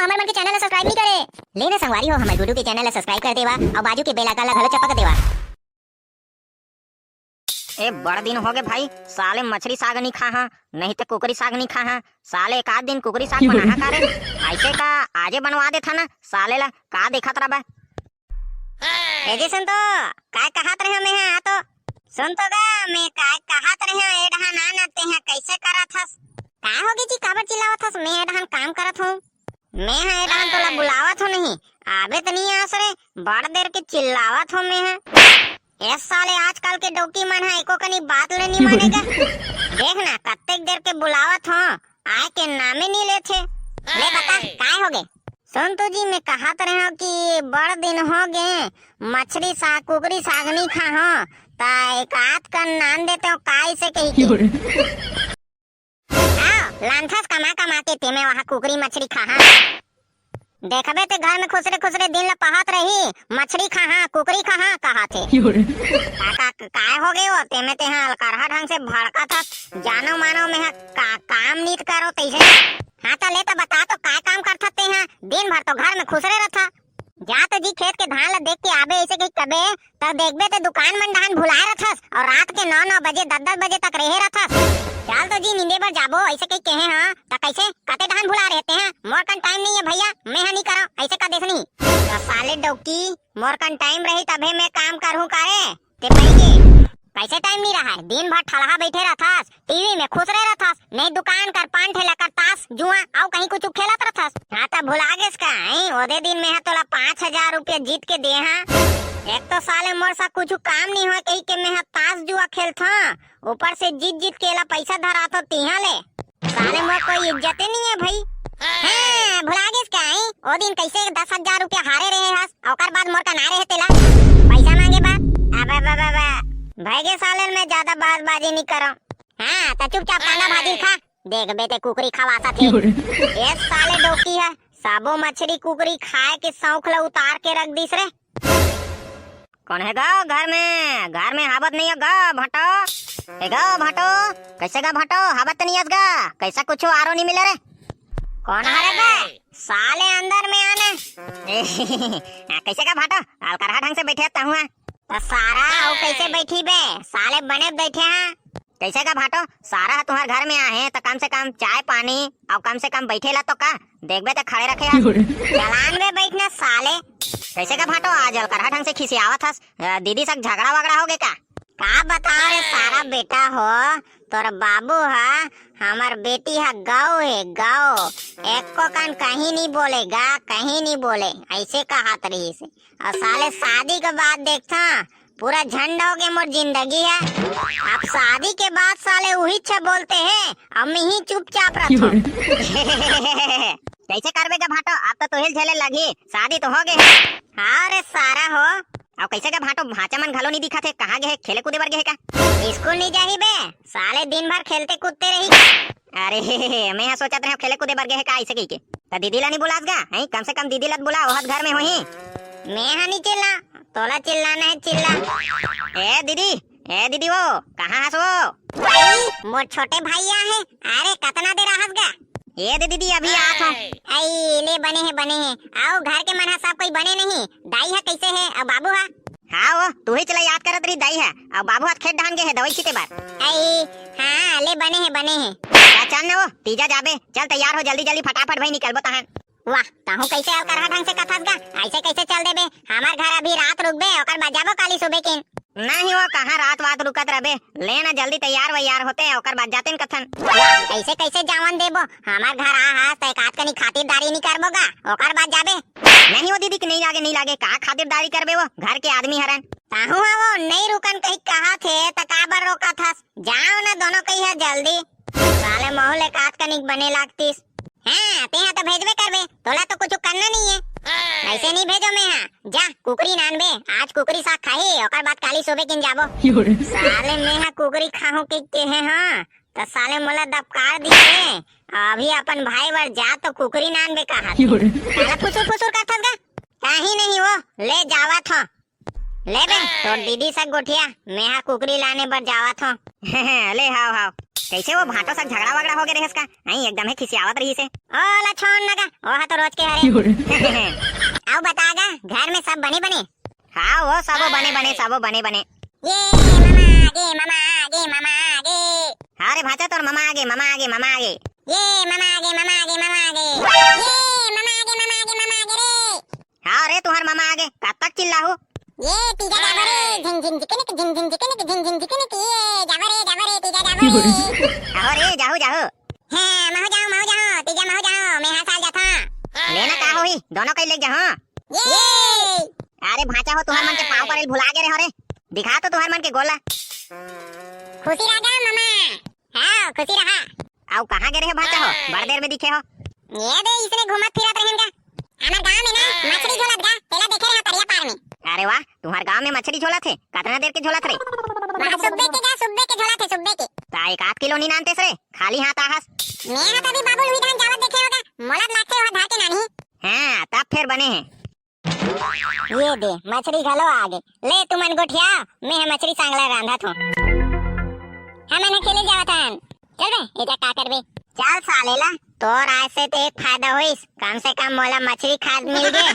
हमर मन के चैनल ला सब्सक्राइब नहीं करे। लेना संगवारी हो हमर गुडू के चैनल ला सब्सक्राइब कर देवा और बाजू के बेल आइकन ला घलो चपक देवा। ए बड़ दिन हो गए भाई, साले मछली साग नहीं खा हाँ, नहीं तो कुकरी साग नहीं खा हाँ। साले एक आध दिन कुकरी साग बना का रे, ऐसे का आजे बनवा दे था ना साले ला। का देखत रहा बा ए जी सुन तो काय कहत रहे मैं हां तो सुन तो गा मैं काय कहत रहे ए डहा ना नते हैं कैसे करत हस। का होगी जी काबर चिल्लावत हस? मैं एडहन काम करत हूं। मैं हां ए डहा तोला बुलावत हो नहीं आबे त नहीं आस रे, बड़ देर के चिल्लावत हो मैं हां। ए साले आजकल के डोकी मन है एको कनी बात ले नहीं मानेगा। देख ना कत्तेक देर के बुलावत हो आए के नामे नहीं लेथे। ले बता काय होगे? सुन तो जी मैं कहत रहे कि बड़ दिन हो गए मछली साग कुकरी साग नहीं खा हो ता एक आध का नान देते हो काय से कही के आओ लांथस कमा कमा के ते में वहां कुकरी मछली खा हाँ। देखबे ते घर में खुसरे खुसरे दिन ला पहात रही मछली खा हाँ कुकरी खा हाँ कहा थे काय हो गए हो ते में ते हाँ करहा ढंग से भड़का था जानो मानो में काम नीत करो तैसे। हाँ तो ले तो बता तो काय काम करता ते हैं? दिन भर तो घर में खुसरे रहता। जा तो जी खेत के धान ला देख के आबे ऐसे कहीं कबे तब देखबे ते दुकान में धान भुलाए रहथस और रात के 9-9 बजे 10-10 बजे तक रहे रहथस। चल तो जी नींदे पर जाबो ऐसे कहीं कहे हाँ तो कैसे कते धान भुला रहते हैं? मोर कन टाइम नहीं है भैया, मैं हाँ नहीं करो ऐसे का देश नहीं। तो साले डोकी मोर कन टाइम रही तबे मैं काम करूँ कारे ते पहले कैसे टाइम नहीं रहा है? दिन भर ठलहा बैठे रहथस, टीवी में खुश रहे रहथस, नहीं दुकान कर पान ठेला कर ताश जुआ और कहीं कुछ खेलत रहथस। हाँ तो भुला गेस का ओदे दिन में तोला 5000 रुपया जीत के दे हाँ। एक तो साले मोर सा कुछ काम नहीं हो कही के मैं ताश जुआ खेलता ऊपर से जीत जीत के ला पैसा धरा तो तिहा ले। साले मोर कोई इज्जत नहीं है भाई। हाँ भुला गेस का ओ दिन कैसे 10,000 रुपया हारे रहे हस और बाद मोर का ना रहे तेला पैसा मांगे बा। अब भाई के साले में ज्यादा बहसबाजी नहीं करो। हाँ तो चुपचाप कांदा भाजी खा, देख बेटे कुकरी खवासा थे। ये साले डोकी है सबो मछली कुकरी खाए के शौक ला उतार के रख दीस रे। कौन है गा घर में हावत नहीं है गा भटो ए गा भटो कैसे गा भटो हावत नहीं है गा कैसा कुछ आरो नहीं मिले रे। कौन है रे साले अंदर में आने कैसे गा भटो अलकरहा ढंग से बैठे हुआ तो सारा और कैसे बैठी बे साले बने बैठे हैं। कैसे का भाटो सारा तुम्हारे घर में आए तो कम से कम चाय पानी और कम से कम बैठे ला तो का देखबे तो खड़े रखे चलान में बैठना साले। कैसे का भाटो आज अलकरहा ढंग से खिसियावत हस दीदी से झगड़ा वगड़ा हो गए का बताओ रे सारा बेटा हो तोर बाबू है हमार बेटी है गाँव है गाँव एक को कान कहीं नहीं बोलेगा कहीं नहीं बोले ऐसे कहा रही से और साले शादी के बाद देखता पूरा झंड हो गया मोर जिंदगी है। अब शादी के बाद साले वही छ बोलते हैं अब मैं ही चुपचाप रहता हूँ। कैसे करबे का भाटो अब तो तोहिल झेले लगी शादी तो हो गए। हाँ रे सारा हो अब कैसे का भाटो भाचा मन घलो नहीं दिखा थे कहाँ गए खेले कूदे बर गए का? स्कूल नहीं जाही बे साले दिन भर खेलते कूदते रही। अरे मैं सोचा था खेले कूदे बर गए का ऐसे कही के तो दीदी ला नहीं बुलास गा है कम से कम दीदी ला बुला वह घर में हो ही। मैं हाँ नहीं चिल्ला तोला चिल्लाना है चिल्ला। ए दीदी वो कहाँ हंस वो मोर छोटे भैया है। अरे कितना देर हंस गा ये दीदी अभी आत हो आई ले बने हैं आओ घर के मन सब कोई बने नहीं। दाई है कैसे है और बाबू है? हाँ वो तू ही चला याद करत रही दाई है और बाबू हाथ खेत डान गए है दवाई छीटे बार। आई हाँ ले बने हैं चल ना वो तीजा जाबे चल तैयार हो जल्दी जल्दी फटाफट भाई निकलबो तहन। वाह ताहू कैसे अलकरहा ढंग से कथस गा ऐसे कैसे चल देबे हमार घर अभी रात रुकबे ओकर बाद जाबो काली सुबह के। नहीं वो कहाँ रात वात रुकत रहबे लेना जल्दी तैयार वैयार होते ओकर बाद जाते कथन। ऐसे कैसे जावन देबो हमार घर आ त एक आध कनी खातिरदारी नहीं करबो गा ओकर बाद जाबे। नहीं वो दीदी के नहीं लागे का खातिरदारी करबे वो घर के आदमी हरन। ताहू वो नहीं रुकन कहीं कहा थे त काबर रोका थस जाओ ना दोनों कहीं है जल्दी साले मोहल्ले का आध कनिक बने लागतीस। हाँ ते तो भेजबे करबे तोला तो कुछ करना नहीं है ऐसे नहीं भेजो मैं हाँ जा कुकरी नानबे आज कुकरी साग खाही ओकर बाद काली सुबह किन जाबो। साले मैं हाँ कुकरी खाहू के है हाँ तो साले मोला दबकार दिए अभी अपन भाई बर जा तो कुकरी नानबे कहा साला फुसुर करथस गा कहीं नहीं वो ले जावा था ले बे तो दीदी से गोठिया मैं हाँ कुकरी लाने बर जावा था ले हाव कैसे वो भाटो संग झगड़ा वगड़ा हो गए रहे इसका नहीं एकदम है खिसियावत रही से ओला छोड़ नगा ओहा तो रोज के हरे आओ बतागा घर में सब बने बने हाँ वो सब बने बने ये मामा आगे मामा आगे हाँ रे भाचा तोर मामा आगे ये मामा आगे ये मामा आगे रे हाँ रे तुम्हार मामा आगे कब तक चिल्लाहू ये तीजा जावरे झिन झिन चिकनिक ये जावरे तीजा जावरे आहो रे जाहू हां महु जाओ तीजा महु जाओ मैं हां साल जाथा लेना का होई दोनों कई ले जा हाँ ये अरे भाचा हो तुम्हार मन के पाँव पर भुला गए रे हो रे दिखा तो तुम्हार मन के गोला खुशी रहा मामा हां खुशी रहा आओ कहाँ गए रे भाचा हो बड़ देर में दिखे हो ये दे इसने घुमत फिरत रहेंगा हमार गांव में ना मछली झोलत गा पहला देखे रहा तरिया पार में अरे वाह तुम्हार गांव में मछली झोला थे कितना देर के झोला थे सुब्बे के झोला थे सुब्बे के ता एक आध किलो नहीं नानते रे खाली हाथ आहस मैं हां तभी बाबुल हुई धान जावत देखे होगा मोला लागते हो धाके नानी हाँ तब फिर बने हैं ये दे मछली घलो आगे ले तुमन गोठिया मैं मछली सांगला रांधा थो हमन खेले जावतन चल बे एजा का करबे चल सालेला तोर आज से तो एक फायदा होइस कम से कम मोला मछली खाद मिल गए